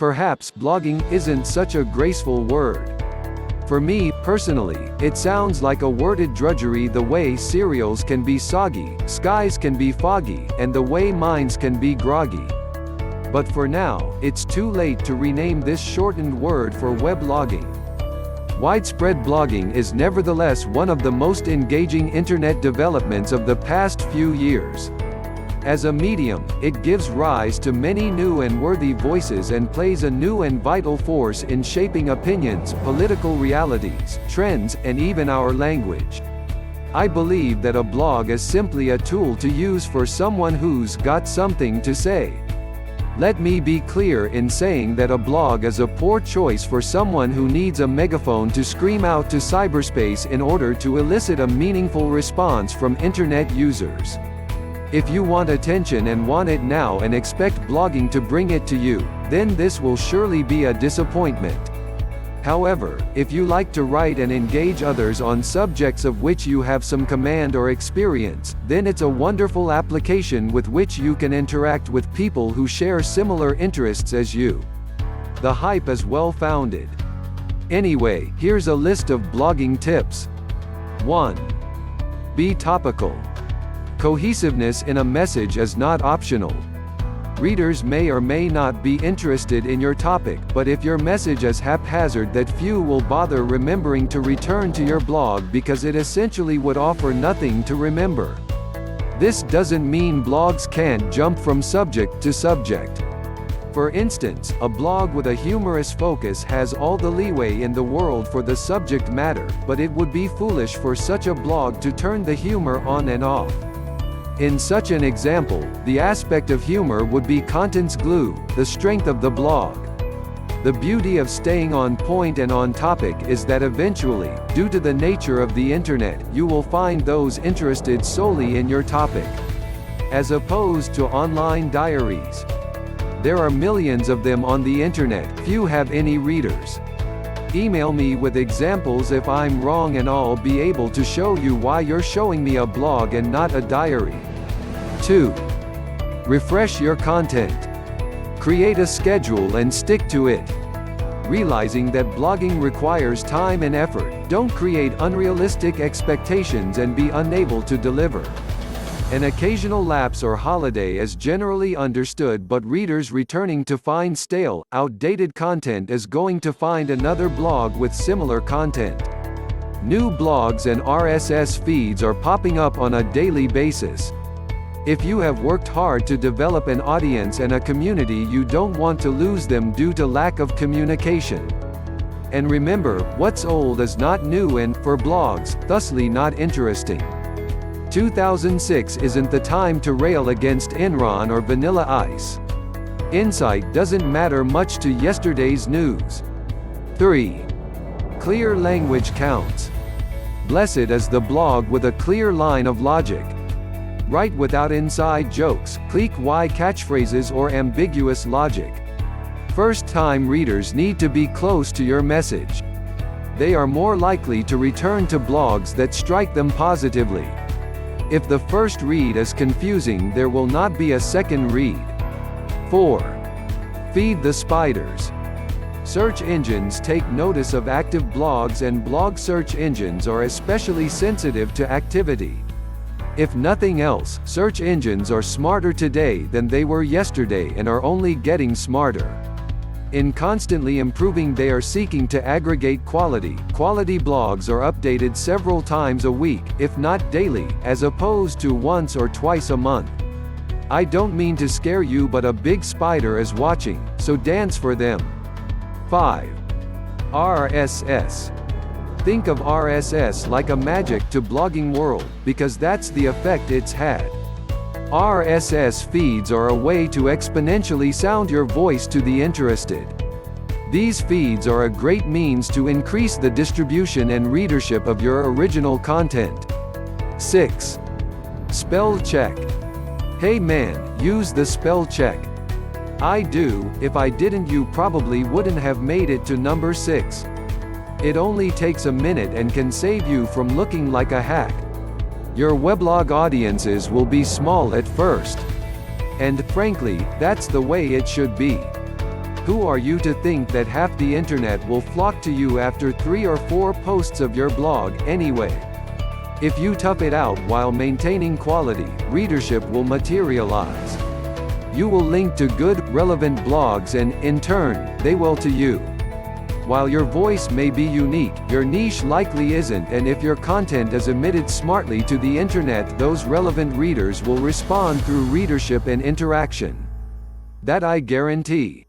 Perhaps blogging isn't such a graceful word. For me, personally, it sounds like a worded drudgery, the way cereals can be soggy, skies can be foggy, and the way minds can be groggy. But for now, it's too late to rename this shortened word for weblogging. Widespread blogging is nevertheless one of the most engaging internet developments of the past few years. As a medium, it gives rise to many new and worthy voices and plays a new and vital force in shaping opinions, political realities, trends, and even our language. I believe that a blog is simply a tool to use for someone who's got something to say. Let me be clear in saying that a blog is a poor choice for someone who needs a megaphone to scream out to cyberspace in order to elicit a meaningful response from internet users. If you want attention and want it now and expect blogging to bring it to you, then this will surely be a disappointment. However, if you like to write and engage others on subjects of which you have some command or experience, then it's a wonderful application with which you can interact with people who share similar interests as you. The hype is well-founded. Anyway, here's a list of blogging tips. 1. Be topical. Cohesiveness in a message is not optional. Readers may or may not be interested in your topic, but if your message is haphazard, that few will bother remembering to return to your blog because it essentially would offer nothing to remember. This doesn't mean blogs can't jump from subject to subject. For instance, a blog with a humorous focus has all the leeway in the world for the subject matter, but it would be foolish for such a blog to turn the humor on and off. In such an example, the aspect of humor would be content's glue, the strength of the blog. The beauty of staying on point and on topic is that eventually, due to the nature of the internet, you will find those interested solely in your topic. As opposed to online diaries. There are millions of them on the internet, few have any readers. Email me with examples if I'm wrong and I'll be able to show you why you're showing me a blog and not a diary. 2. Refresh your content. Create a schedule and stick to it. Realizing that blogging requires time and effort, don't create unrealistic expectations and be unable to deliver. An occasional lapse or holiday is generally understood, but readers returning to find stale, outdated content is going to find another blog with similar content. New blogs and RSS feeds are popping up on a daily basis. If you have worked hard to develop an audience and a community, you don't want to lose them due to lack of communication. And remember, what's old is not new and, for blogs, thusly not interesting. 2006 isn't the time to rail against Enron or Vanilla Ice. Insight doesn't matter much to yesterday's news. 3. Clear language counts. Blessed is the blog with a clear line of logic. Write without inside jokes, clique-y catchphrases or ambiguous logic. First-time readers need to be close to your message. They are more likely to return to blogs that strike them positively. If the first read is confusing, there will not be a second read. 4. Feed the spiders. Search engines take notice of active blogs, and blog search engines are especially sensitive to activity. If nothing else, search engines are smarter today than they were yesterday and are only getting smarter. In constantly improving, they are seeking to aggregate quality. Quality blogs are updated several times a week, if not daily, as opposed to once or twice a month. I don't mean to scare you, but a big spider is watching, so dance for them. 5. RSS. Think of RSS like a magic to blogging world, because that's the effect it's had. RSS feeds are a way to exponentially sound your voice to the interested. These feeds are a great means to increase the distribution and readership of your original content. 6. Spell check. Hey man, use the spell check. I do. If I didn't, you probably wouldn't have made it to number 6. It only takes a minute and can save you from looking like a hack. Your weblog audiences will be small at first. And frankly, that's the way it should be. Who are you to think that half the internet will flock to you after 3 or 4 posts of your blog, anyway? If you tough it out while maintaining quality, readership will materialize. You will link to good, relevant blogs and, in turn, they will to you. While your voice may be unique, your niche likely isn't, and if your content is emitted smartly to the internet, those relevant readers will respond through readership and interaction. That I guarantee.